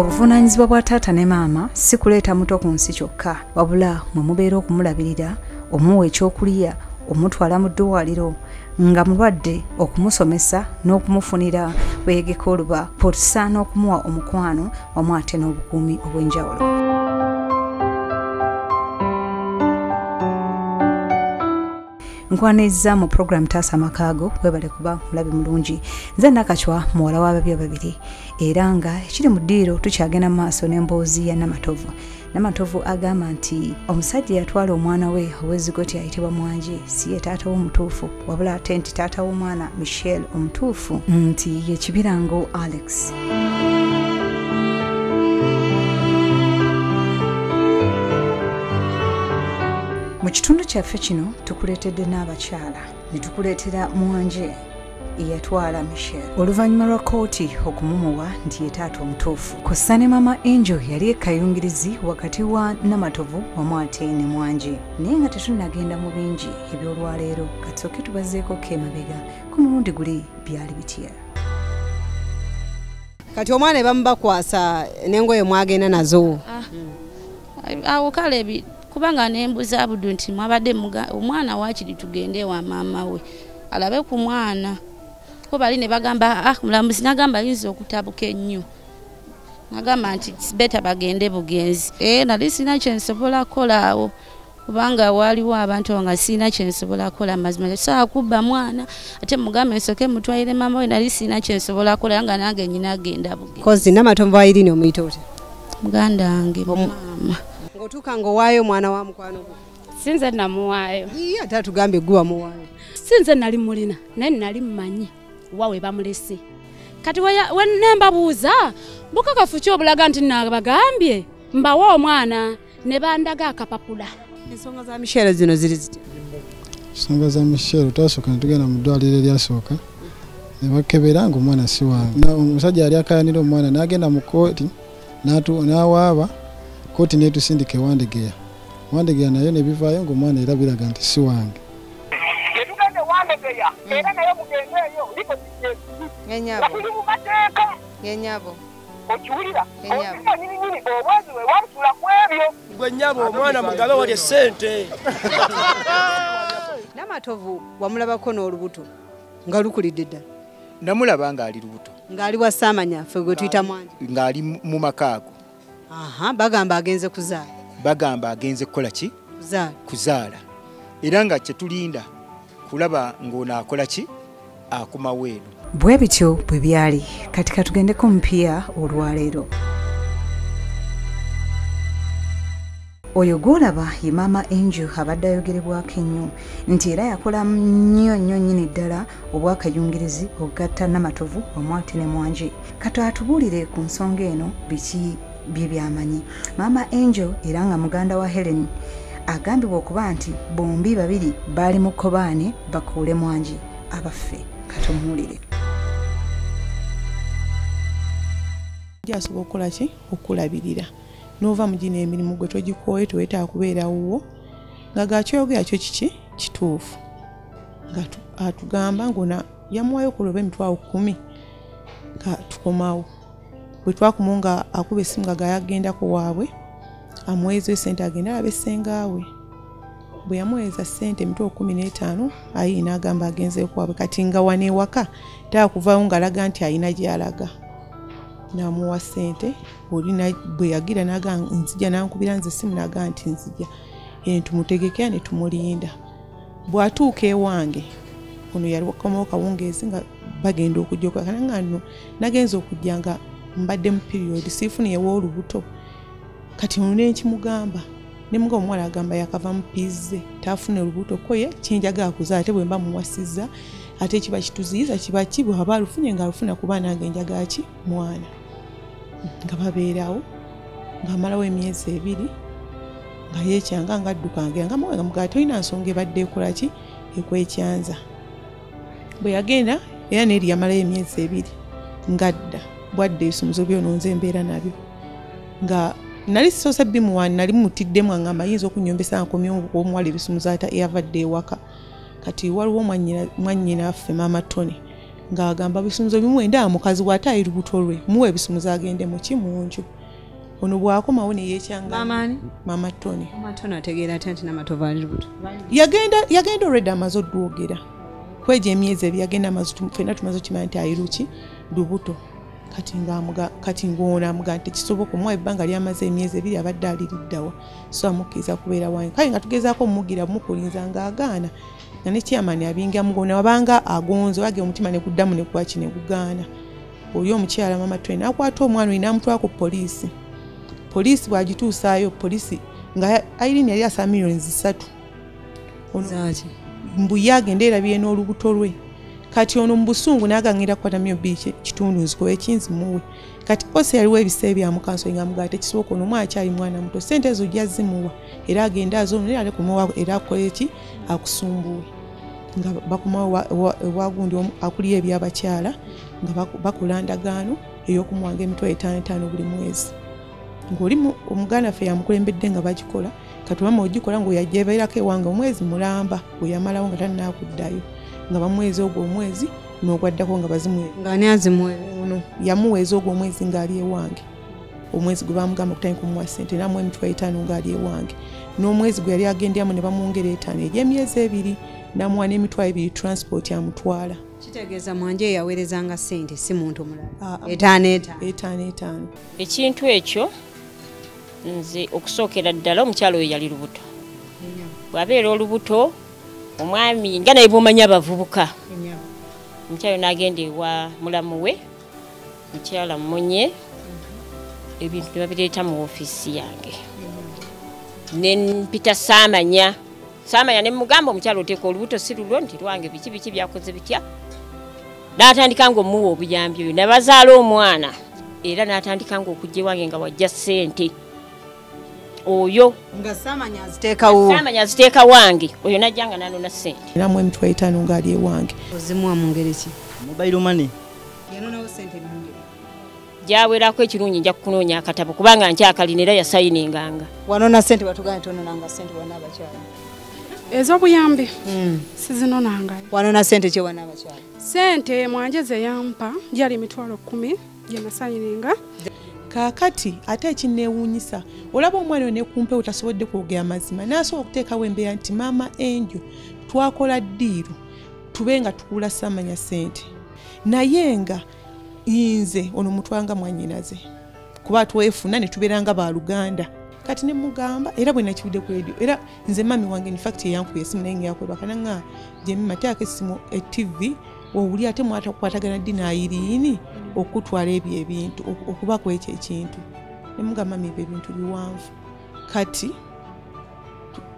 Obuvunaanyizibwa bwa taata ne maama si kuleeta muto ku nsi kyokka, wabula mwe mubeera okumulabirira, omuwa ekyokulya, omutwala mu ddwaliro, nga mulwadde okumusomesa n'okumufunira weegeka oluba, potusaana okumuwa omukwano wamu ate n'obukuumi obw'enjawulo. Nkwaniriza mu program Taasa Amakaago, webale kuba mulabi mulungi. Nze Nakachwa, muwala w'ababi ababiri, era nga ekiri mu ddiiro tukyagenda mu maaso n'emboozi ya Namatovu. Namatovu agamba nti omusajja yatwala omwana we ow'ezzigoti ayitibwa Mwanje si ye taata w'omutuufu, wabula ate nti taata w'omwana Michelle omutuufu nti ye Kibirango Alex. Mu kitundu kyaffe kino tukuleetedde n'abakyala ne tukuleetera Mwanje eyatwala Michelle oluvannyuma lwa kkooti okumumuwa nti ye taata omutuufu. Kw'ossa ne Mama Angel yali ekayungirizi wakati wa Namatovu wamu ate ne Mwanje. Naye nga tetunnagenda mu bingi eby'olwaleero, katusooke tubazeeko k'emabega ku mulundi guli byali bitya. Kati omwana bamubakwasa n'engoye mwagenda nazo. Awo kale kubanga nembuza Abudu nti mwabadde omwana waakiri tugende wa maama we alabe ku mwana. Ko bali ne bagamba mulamuzi nagamba yinza okutabuka ennyo. Nagamba nti beta bagende bugenzi. Nali sina kyensobola kolaawo kubanga waliwo abantu nga sina kyensobola kola mazima. Saa kubba mwana ate mugambe nsoke mutwalire maama we, nali sina kyensobola kola nga nange nyina agenda bugenzi. Kozi Namatovu Irene omuyita otya? Muganda wange mama. Ngotuka ngo waayo mwana wa mukwano gwo. Sinze namuwaayo. Iya tatugambe gwa muwaayo. Sinze nali mulina naye nali mmanyi wawe bamulese. Kati wenemba buuza bukakafu kyobulaga nti nabagambye mbawa omwana ne bandaga akapapula. Ensonga za Michelle zino ziri zitya? Ensonga za Michelle twasooka tugenda mu ddwaliro eryasooka ne bakebera ng'omwana si wange. Omusajja yali akayanira omwana n'agenda mu kkooti n'awaaba kkooti n'etusindika ewandegeya. Wandegeya nayo ne bivaayo ng'omwana era biraga nti si wange. Tugende wandegeya era nayo mugendeeyo liko Ngenyabo. Ngenyabo. Okiwulira okiwulira nyini obwezi we wamutula ku ebyo. Gwe nnyabo omwana mugabe wali ssente. Namatovu wamulabako n'olubuto nga lukulidde ddala. Namulaba ng'ali lubuto. Ng'ali wa Saamanya ffe gwe tuyita Mwanje. Ng'ali mu makaago. Bagamba agenze kuzaala. Bagamba agenze kukola ki? Kuzaala. Era nga kye tulinda kulaba ng'onaakola ki? Akuma weeno. Bwe bityo bwe byali, kati katugendeko mupiira olwaleero. Oyo gw'olaba ye Mama Angel abadde ayogerebwako ennyo nti era yakola nnyo nnyini ddala obwakayungirizi okugatta Namatovu wamu ate ne Mwanje. Kati atubuulire ku nsonga eno biki bye byamanyi. Mama Angel era nga muganda wa Helen agambibwa okuba nti bombi babiri baali mu kkobaane bakuule Mwanje abaffe. Katumuulire. Jasobola okukola ki? Okulabirira. Nova mu gino emirimu gwe togikooye teweetaaga kubeera wuwo nga gakyogera kyo kiki kituufu. Nga atugamba ng'ona yamuwayo ku lw'oba emitwalo 10 nga tukomawo. Bwe twakomawo nga akuba essimu nga gayagendako waabwe amuweeza ssente agenda alabe ssengaawe. Bwe yamuweeza ssente emitwalo 15 ayi n'agamba agenzeeko waabwe. Kati nga wano ewaka taa kuvaawo ng'alaga nti ayina gy'alaga. N'amuwa ssente bwe yagira n'agamba nzija, n'ankubira nze essimu n'agamba nti nzija. Tumutegekera ne tumulinda. Bw'atuuka ewange ono yali wakomawo kawungeezi nga bagenda okujja nga nno nagenza okujja nga mbadde mu period siifuni ew'olubuto. Kati nkimugamba ne muga omuwala agamba yakava mu pizze taafune olubuto ko ye kyenjagala kuzaala ate bwe mba muwasizza ate kiba kituziyiza kiba kibwe aba alufunye ng'alufuna kuba nange njagala ki mwana. Nga babeerawo ng'amalawo emyezi 2 nga yeekyanga ng'adduka nga muwenga mugaa tolina nsonga ebadde ekola ki ekwekyanza. Bwe yagenda era n'eri yamalayo emyezi 2 ng'adda bwadde ebisumuzo byononze embeera nabyo nga nali sisoose bimuwani nali mutiddemu angamba yinza okunyombesa nkomyewo omuwala ebisumuzo ata eyavadde ewaka. Kati waliwo mwannyina affe Mama Tony ng'agamba bisumuzo bimuwe ndaa mukazi bw'ate ayi lubuto lwe muwe ebisumuzo agende mu ki mu nju. Ono bw'akomawo ne yeekyanga. Mama Tony. Mama Tony ategeera ati Namatovu ali lubuto. Yagenda already amaze oddwogera. Kweja emyezi ebiri yagenda amaze ffenna tumaze okimanya nti ayi luki lubuto. Kati ng'ona amuga nti kisoboka omuwa ebbanga lyamaze emyezi ebiri abadde aliriddawa. So amukkiriza kubeera wange. Kale nga tugezaako omugira mukulinza ng'agaana. Na ne chairman abinga mugona wabanga agonzo wage omutima ne kuddamu ne kwachi ne kugaana. Oyo omukyala Mama Tony akwata omwana ina mutwa ku police. Police bwagituusaayo police nga Irene yali asa millions 3. Zaati. Mbu yagenda erabye n'olubuto lwe. Kati ono mbusungu nagangira kwata myo biche kitundu nziko ekinzi muwe. Kati ose yaliwo ebiseera bya mukanso nga mugate kisoboka ono mwakyali mwana muto sente zo jazimuwa era agenda azo ne ale kumuwa era akoleki akusumbuwe. Nga bakumawo wagundi akuliye ebyabakyala nga bakulandagaano ey'okumuwanga emitwe 5 buli mwezi. Ng'oli omuganda ffe yamukulembedde nga bagikola kati mama ogikola ng'oyajebeerako ewange omwezi mulamba oyamalawo nga tannakuddayo nga bamwezi ogwo omwezi n'ogwaddako nga bazimwe ng'ani azimwe ono yamuweeza ogwo omwezi ng'ali ewange omwezi gwe bamugamba kutandika kumuwa ssente namuwa emitwe 5 ng'ali ewange n'omwezi gwe yali agendyamu ne bamwongera 5 egy'emyezi 2 namuwa n'emitwalo 2 transport yamutwala. Kitegeeza Mwanje yaweerezanga ssente si muntu mulala. 5. Ekintu ekyo nze okusookera ddala omukyalo oyo yali lubuto. Bw'abeera olubuto omwami nga naye bw'omanya abavubuka. Omukyalo n'agenda ewa mulamu we mukyala mmunye ebintu ne babireeta mu ofiisi yange. Ne mpita saamanya ne mugamba omukyalo oteeka olubuto si lulwo nti lwange biki byakoze bitya. N'atandika nga omuwa obuyambi oyo ne bazaala omwana era n'atandika nga okujja ewange nga wajja ssente. Oyo nga saamanya aziteeka wange oyo najja nga nanona ssente. Namuwa emitwe 5 ng'ali ewange. Ozimuwa mu ngeri ki? Mobile money. Yanonawo ssente nange. Gyawerako ekirungi nja kukunoonya akatabo kubanga nkyakalina era yasayininganga. Wanona ssente batugane tononanga ssente wana abakyala. Ez'obuyambi sizinonanga. Wanona ssente kye wana abakyala? Ssente Mwanje ze yampa gyali emitwalo 10 gye nasayininga. Kaakati ate ekinneewuunyisa olaba omwana oyo nekumpe utasobodde kwogera mazima n'asobola okuteekawo embeera nti maama Enjo twakola ddiiru tube nga tukula saamanya ssente naye nga nze ono mutwanga mwannyinaze kuba twefuna ne tubeeranga baaluganda kati ne mugamba era bwe nakiwudde ku radio era nze mami wange in fact eyankuba esimu naye ng'yakwebakana Jemima teeka essimu TV owuli ate mwatakwatagana ddi n'Irene okutwala ebyo ebintu okuba ku ekyo ekintu ne mugamba mami ebintu biwanvu kati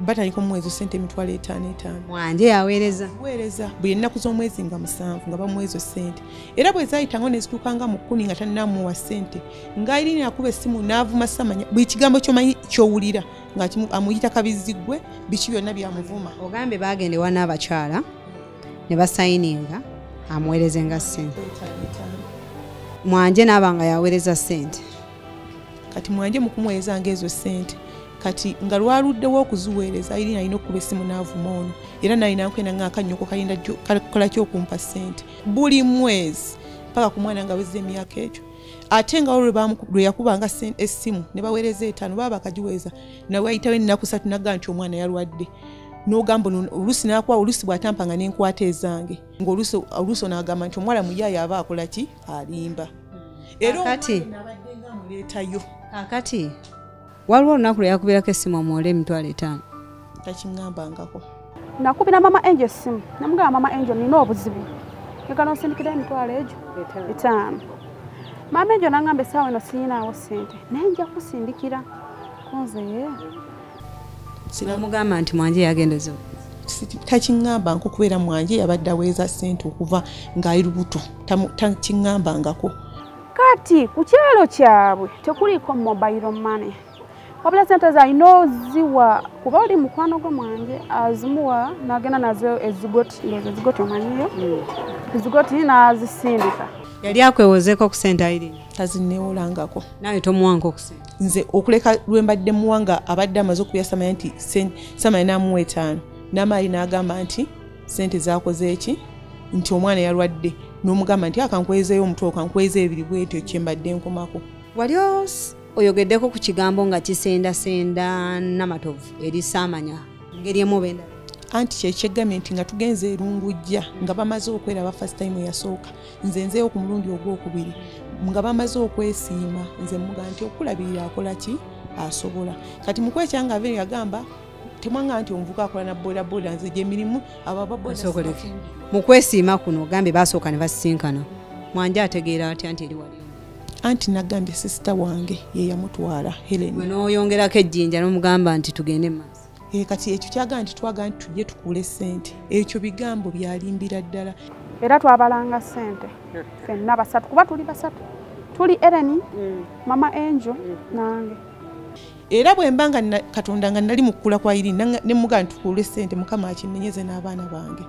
batandika omwezi ssente emitwalo 5. Mwanje yaweereza buli ennaku z'omwezi nga 7 nga bamuwa ezo ssente era bwe zaayitangawo ne zituukanga mu 10 nga tannamuwa ssente nga Irene akuba essimu n'avuma samanya buli kigambo ky'omanyi ky'owulira nga amuyita kabiziggwe biki byonna byamuvuma. Ogambe bagende ewa n'abakyala ne basayininga amuweerezenga ssente. Mwanje n'abanga yaweereza ssente kati Mwanje mu kumuweerezanga ezo ssente kati nga lwaluddewo okuziweereza Irene alina okuba essimu n'avuma ono era nalina nkwenda ng'akanyoko kalinda kola ky'okumpa ssente buli mwezi paka ku mwana nga wezza emyaka egyo ate nga lwe yakubanga essimu ne baweereza 5 baba bakagiweeza nawe ayitawo ennaku 3 nagamba nti omwana yalwadde n'ogamba oluusi n'akuwa oluusi bw'atampanga n'enkwata ezange ng'oluusi n'agamba nti omwana muyaayo aba akola ki alimba era kati nabadde nga muleetayo kati waliwo olunaku lwe yakubirako essimu omuwole emitwalo 5 takiŋŋambangako. Nakubira mama Angel essimu namugamba mama Angel nina obuzibu ekano nsindikira emitwalo egyo 5. Mama Angel nangamba essaawa eno siyinaawo ssente naye nja kusindikira kunze sinamugamba nti Mwanje yagendeza takiŋŋambangako kubeera Mwanje yabadde aweeza ssente okuva ng'ali lubuto takiŋŋambangako. Kati ku kyalo kyabwe tekuliiko mobile money wabula ssente zalina oziwa kuba oli mukwano gwe Mwanje azimuwa n'agenda nazo ezigoti omanyiyo ezigoti n'azisindika. Yali akwewozeeko ku ssente Irene tazinneewolangako nawe tomuwanko ku ssente. Nze okuleka lwe mbadde muwanga abadde amaze okubya Samanya nti Samanya n'amuwa 5 n'amaali n'agamba nti ssente zaakoze eki nti omwana yalwadde n'omugamba nti akankwezeeyo omutwe okankwezeeyo ebiri bwetyo kyembadde nkomako. Wali oyogeddeko ku kigambo nga kisendasenda Namatovu eri Saamanya ngeri emu benda anti kyekyeggambye nti nga tugenze erungujja nga bamaze okweraba first time eyasooka nze nzeeyo ku mulundi ogwokubiri nga bamaze okwesiima nze muga nti okulabirira akola ki asobola kati mukwekyanga abe yagamba temwanga nti omuvuka akola na bodaboda nze gyemirimu abababoda mu kwesiima kuno gambe basooka ne basisinkana mwanja ategeera atya nti eri wali anti nagambye sisita wange ye yamutwala Helen n'oyongerako ejjinja n'omugamba nti tugende maaso kati ekyo kyaga nti twaga nti tujje tukule ssente ekyo bigambo byalimbira ddala era twabalanga ssente ffenna basatu kuba tuli basatu tuli Irene mama Angel nange era bwe mbanga Katonda nga nali mu kukula kwa Irene ne muga nti tukule ssente Mukama akinnenyeze n'abaana bange